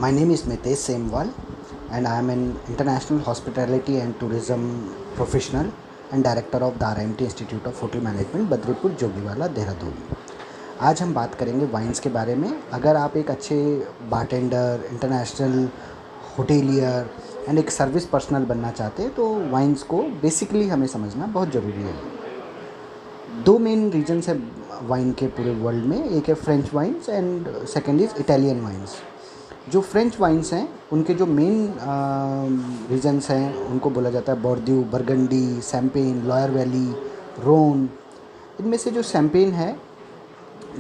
My name is Mitesh Semwal and I am an international hospitality and tourism professional and director of the RIMT Institute of Hotel Management Badripur Jogiwala Dehradun. आज हम बात करेंगे wines के बारे में। अगर आप एक अच्छे बारटेंडर, इंटरनेशनल होटेलियर एंड एक सर्विस पर्सनल बनना चाहते हैं तो वाइन्स को बेसिकली हमें समझना बहुत ज़रूरी है। दो मेन रीजन्स है वाइन के पूरे वर्ल्ड में, एक है French wines and second is Italian wines. जो फ्रेंच वाइन्स हैं उनके जो मेन रीजन्स हैं उनको बोला जाता है बोर्डियू, बर्गंडी, शैम्पेन, लॉयर वैली, रोन। इनमें से जो शैम्पेन है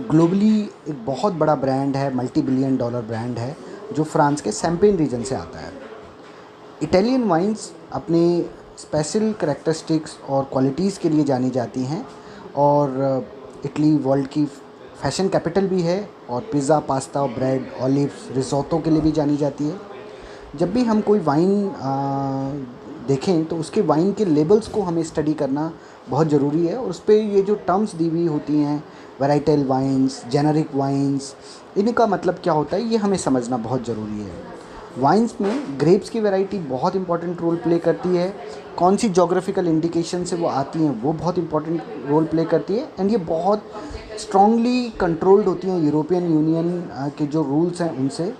ग्लोबली एक बहुत बड़ा ब्रांड है, मल्टी बिलियन डॉलर ब्रांड है जो फ्रांस के शैम्पेन रीजन से आता है। इटालियन वाइन्स अपने स्पेशल करैक्टरिस्टिक्स और क्वालिटीज़ के लिए जानी जाती हैं और इटली वर्ल्ड की फैशन कैपिटल भी है और pizza, pasta, bread, olives, risotto के लिए भी जानी जाती है। जब भी हम कोई वाइन देखें तो उसके वाइन के लेबल्स को हमें स्टडी करना बहुत ज़रूरी है और उस पर ये जो टर्म्स दी हुई होती हैं, वैराइटल वाइन्स, जेनरिक वाइन्स, इनका मतलब क्या होता है ये हमें समझना बहुत ज़रूरी है। वाइन्स में ग्रेप्स की वैरायटी बहुत इंपॉर्टेंट रोल प्ले करती है। कौन सी जोग्राफिकल इंडिकेशन से वो आती हैं वो बहुत इंपॉर्टेंट रोल प्ले करती है एंड ये बहुत स्ट्रॉन्गली कंट्रोल्ड होती हैं यूरोपियन यूनियन के जो रूल्स हैं उनसे।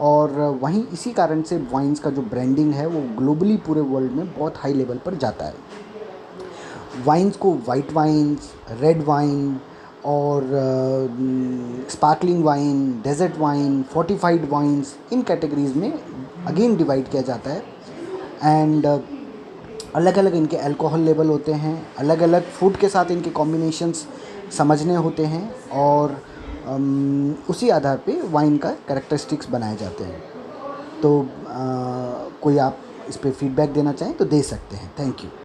और वहीं इसी कारण से वाइन्स का जो ब्रांडिंग है वो ग्लोबली पूरे वर्ल्ड में बहुत हाई लेवल पर जाता है। वाइन्स को वाइट वाइन्स, रेड वाइन और sparkling wine, dessert wine, fortified wines, इन कैटेगरीज़ में अगेन डिवाइड किया जाता है। एंड अलग अलग इनके अल्कोहल लेवल होते हैं, अलग अलग फूड के साथ इनके कॉम्बिनेशंस समझने होते हैं और उसी आधार पे वाइन का कैरेक्टरिस्टिक्स बनाए जाते हैं। तो कोई आप इस पे फीडबैक देना चाहें तो दे सकते हैं। Thank you.